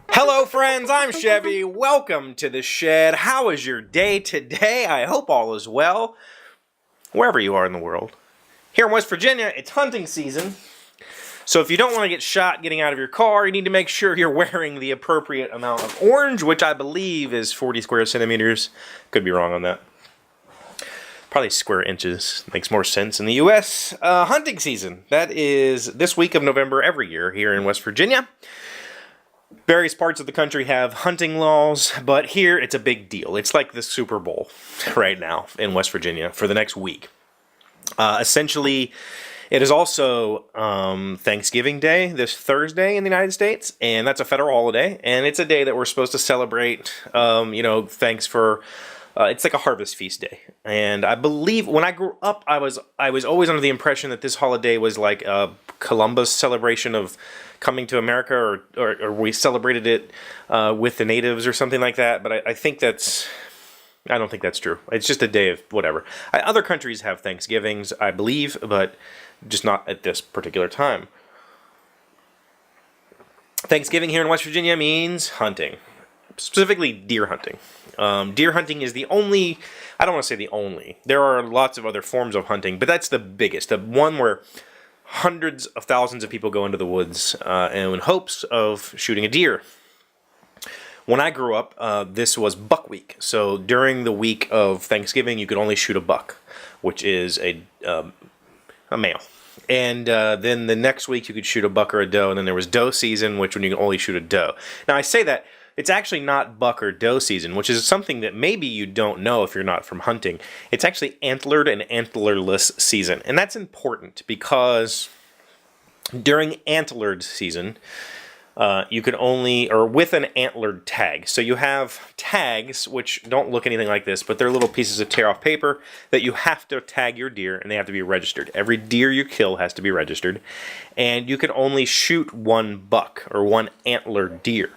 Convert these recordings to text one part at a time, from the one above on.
Hello friends, I'm Chevee. Welcome to the shed. How is your day today? I hope all is well, wherever you are in the world. Here in West Virginia, it's hunting season. So if you don't want to get shot getting out of your car, you need to make sure you're wearing the appropriate amount of orange, which I believe is 40 square centimeters. Could be wrong on that. Probably square inches. Makes more sense in the U.S. Hunting season. That is this week of November every year here in West Virginia. Various parts of the country have hunting laws, but here it's a big deal. It's like the Super Bowl right now in West Virginia for the next week. Essentially, it is also Thanksgiving Day this Thursday in the United States, and that's a federal holiday, and it's a day that we're supposed to celebrate, thanks for, it's like a harvest feast day. And I believe when I grew up, I was always under the impression that this holiday was like a Columbus celebration of coming to America, or we celebrated it with the natives or something like that, but I don't think that's true. It's just a day of whatever. Other countries have Thanksgivings, I believe, but just not at this particular time. Thanksgiving here in West Virginia means hunting, specifically deer hunting. Deer hunting is the only, I don't want to say the only, there are lots of other forms of hunting, but that's the biggest, the one where hundreds of thousands of people go into the woods in hopes of shooting a deer. When I grew up, this was buck week. So during the week of Thanksgiving, you could only shoot a buck, which is a male. And then the next week, you could shoot a buck or a doe. And then there was doe season, which when you can only shoot a doe. Now, I say that it's actually not buck or doe season, which is something that maybe you don't know if you're not from hunting. It's actually antlered and antlerless season. And that's important because during antlered season, you can only, or with an antlered tag. So you have tags, which don't look anything like this, but they're little pieces of tear-off paper that you have to tag your deer, and they have to be registered. Every deer you kill has to be registered. And you can only shoot one buck, or one antlered deer.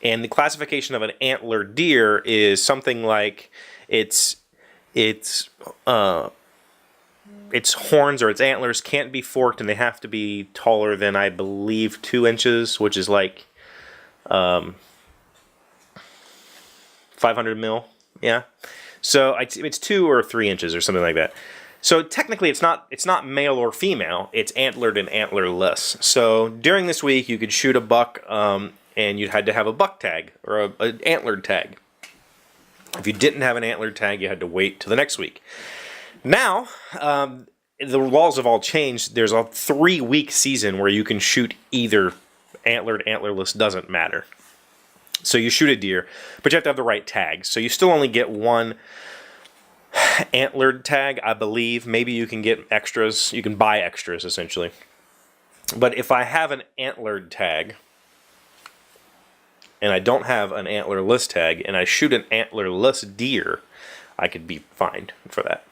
And the classification of an antlered deer is something like its horns or its antlers can't be forked, and they have to be taller than, I believe, 2 inches, which is like 500 mil. Yeah. So it's 2 or 3 inches or something like that. So technically, it's not male or female. It's antlered and antlerless. So during this week, you could shoot a buck. And you had to have a buck tag or an antlered tag. If you didn't have an antlered tag, you had to wait till the next week. Now, the laws have all changed. There's a 3-week season where you can shoot either antlered, antlerless, doesn't matter. So you shoot a deer, but you have to have the right tag. So you still only get one antlered tag, I believe. Maybe you can get extras. You can buy extras, essentially. But if I have an antlered tag, and I don't have an antlerless tag, and I shoot an antlerless deer, I could be fined for that.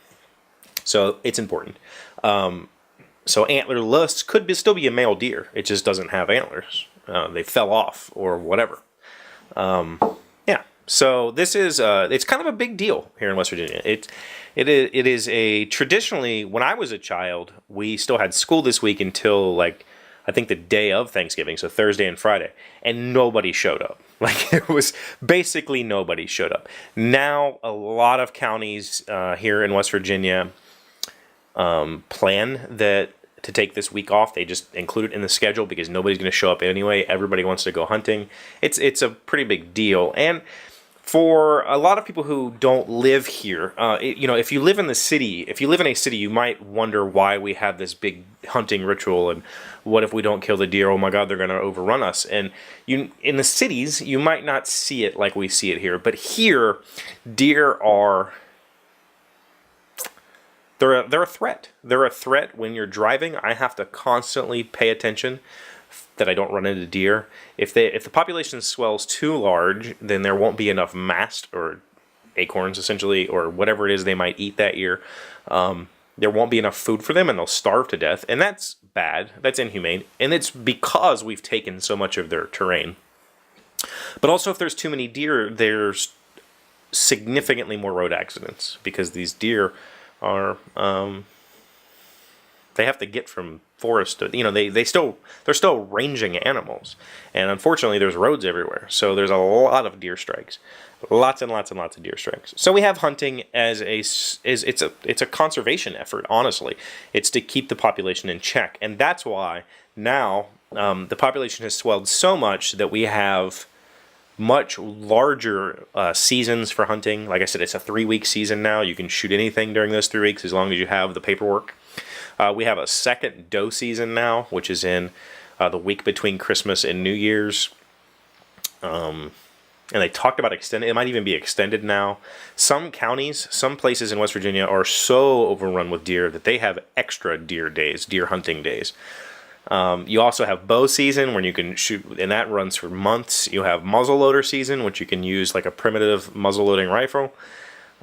So it's important. So antlerless could still be a male deer. It just doesn't have antlers. They fell off or whatever. Yeah. So this is it's kind of a big deal here in West Virginia. It is a traditionally, when I was a child, we still had school this week until like, I think the day of Thanksgiving, so Thursday and Friday, and nobody showed up. Like, it was basically nobody showed up. Now, a lot of counties here in West Virginia plan to take this week off. They just include it in the schedule because nobody's going to show up anyway. Everybody wants to go hunting. It's a pretty big deal. And for a lot of people who don't live here, if you live in a city, you might wonder why we have this big hunting ritual and what if we don't kill the deer? Oh my God, they're going to overrun us. And in the cities, you might not see it like we see it here. But here, deer are, they're a threat. They're a threat when you're driving. I have to constantly pay attention that I don't run into deer. If the population swells too large, then there won't be enough mast or acorns, essentially, or whatever it is they might eat that year. There won't be enough food for them, and they'll starve to death. And that's bad. That's inhumane. And it's because we've taken so much of their terrain. But also, if there's too many deer, there's significantly more road accidents because these deer are they have to get from forest to, they're still ranging animals, and unfortunately there's roads everywhere, so there's a lot of deer strikes, lots and lots and lots of deer strikes. So we have hunting as it's a conservation effort. Honestly, it's to keep the population in check, and that's why now the population has swelled so much that we have much larger seasons for hunting. Like I said, it's a 3-week season now. You can shoot anything during those 3 weeks as long as you have the paperwork. We have a second doe season now, which is in the week between Christmas and New Year's. And they talked about extended. It might even be extended now. Some counties, some places in West Virginia are so overrun with deer that they have extra deer days, deer hunting days. You also have bow season when you can shoot, and that runs for months. You have muzzleloader season, which you can use like a primitive muzzleloading rifle.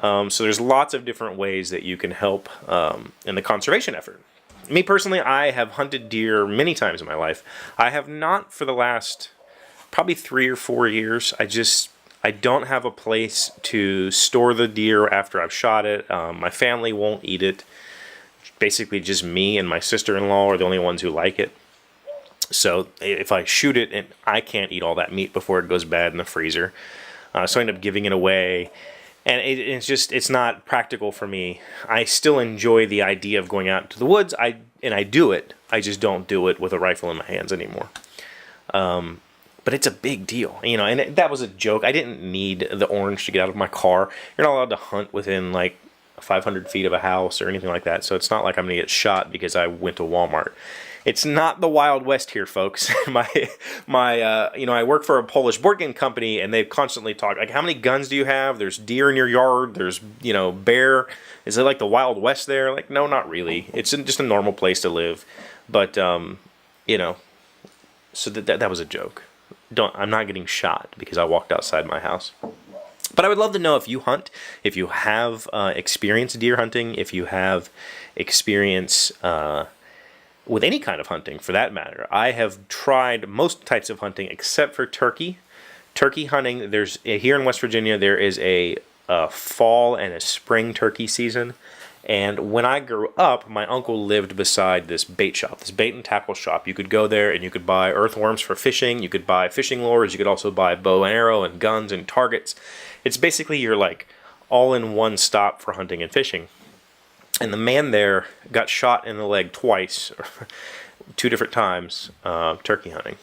So there's lots of different ways that you can help in the conservation effort. Me personally, I have hunted deer many times in my life. I have not for the last probably 3 or 4 years. I don't have a place to store the deer after I've shot it. My family won't eat it. Basically just me and my sister-in-law are the only ones who like it. So if I shoot it, and I can't eat all that meat before it goes bad in the freezer. So I end up giving it away. And it's not practical for me. I still enjoy the idea of going out to the woods. I do it. I just don't do it with a rifle in my hands anymore. But it's a big deal, and that was a joke. I didn't need the orange to get out of my car. You're not allowed to hunt within like 500 feet of a house or anything like that. So it's not like I'm going to get shot because I went to Walmart. It's not the Wild West here, folks. I work for a Polish board game company, and they've constantly talked like, how many guns do you have? There's deer in your yard. There's, bear. Is it like the Wild West there? Like, no, not really. It's just a normal place to live. But, so that was a joke. I'm not getting shot because I walked outside my house. But I would love to know if you hunt, if you have experience deer hunting, if you have experience with any kind of hunting for that matter. I have tried most types of hunting except for turkey. Turkey hunting, here in West Virginia, there is a fall and a spring turkey season. And when I grew up, my uncle lived beside this bait shop, this bait and tackle shop. You could go there and you could buy earthworms for fishing. You could buy fishing lures. You could also buy bow and arrow and guns and targets. It's basically your like all-in-one stop for hunting and fishing. And the man there got shot in the leg twice, 2 different times, turkey hunting.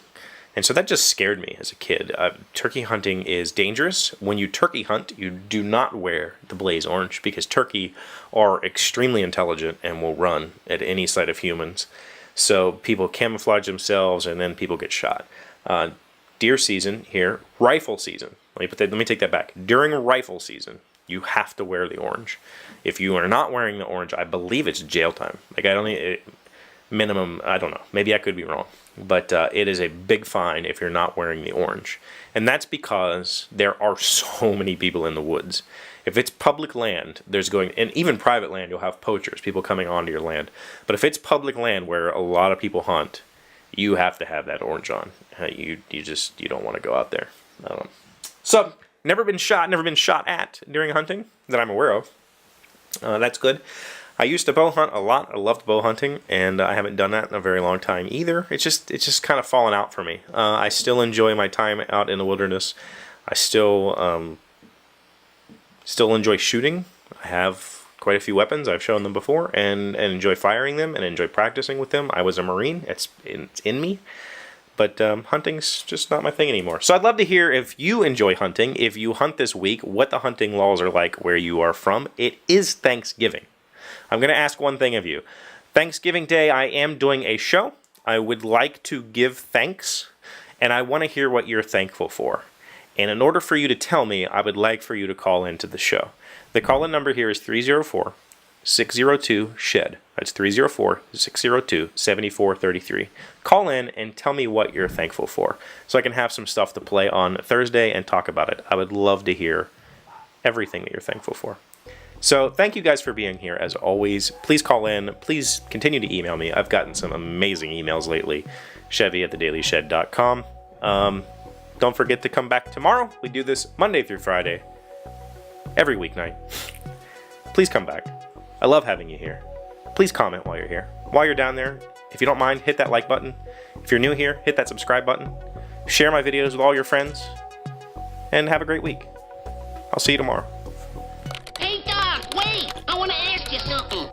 And so that just scared me as a kid. Turkey hunting is dangerous. When you turkey hunt, you do not wear the blaze orange because turkey are extremely intelligent and will run at any sight of humans. So people camouflage themselves and then people get shot. Deer season here, rifle season. Let me take that back. During rifle season, you have to wear the orange. If you are not wearing the orange, I believe it's jail time. Minimum, I don't know. Maybe I could be wrong. But it is a big fine if you're not wearing the orange. And that's because there are so many people in the woods. If it's public land, and even private land, you'll have poachers, people coming onto your land. But if it's public land where a lot of people hunt, you have to have that orange on. You don't want to go out there. So, never been shot at during hunting that I'm aware of. That's good. I used to bow hunt a lot. I loved bow hunting, and I haven't done that in a very long time either. It's just kind of fallen out for me. I still enjoy my time out in the wilderness. I still enjoy shooting. I have quite a few weapons. I've shown them before, and enjoy firing them and enjoy practicing with them. I was a Marine. It's in me. But hunting's just not my thing anymore. So I'd love to hear if you enjoy hunting, if you hunt this week, what the hunting laws are like where you are from. It is Thanksgiving. I'm going to ask one thing of you. Thanksgiving Day, I am doing a show. I would like to give thanks, and I want to hear what you're thankful for. And in order for you to tell me, I would like for you to call into the show. The call-in number here is 304-602-SHED. That's 304-602-7433. Call in and tell me what you're thankful for so I can have some stuff to play on Thursday and talk about it. I would love to hear everything that you're thankful for. So thank you guys for being here as always. Please call in. Please continue to email me. I've gotten some amazing emails lately. Chevee@thedailyshed.com. Don't forget to come back tomorrow. We do this Monday through Friday, every weeknight. Please come back. I love having you here. Please comment while you're here. while you're down there, if you don't mind, hit that like button. If you're new here, hit that subscribe button. Share my videos with all your friends. And have a great week. I'll see you tomorrow. Hey, Doc, wait! I want to ask you something.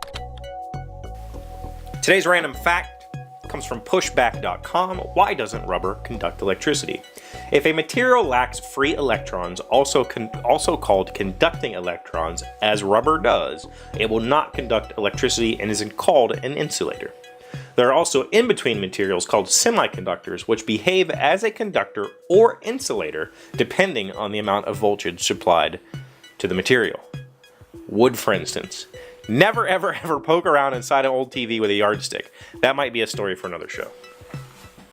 Today's random fact comes from pushback.com. Why doesn't rubber conduct electricity? If a material lacks free electrons, also called conducting electrons, as rubber does, it will not conduct electricity and is called an insulator. There are also in-between materials called semiconductors, which behave as a conductor or insulator depending on the amount of voltage supplied to the material. Wood, for instance. Never, ever, ever poke around inside an old TV with a yardstick. That might be a story for another show.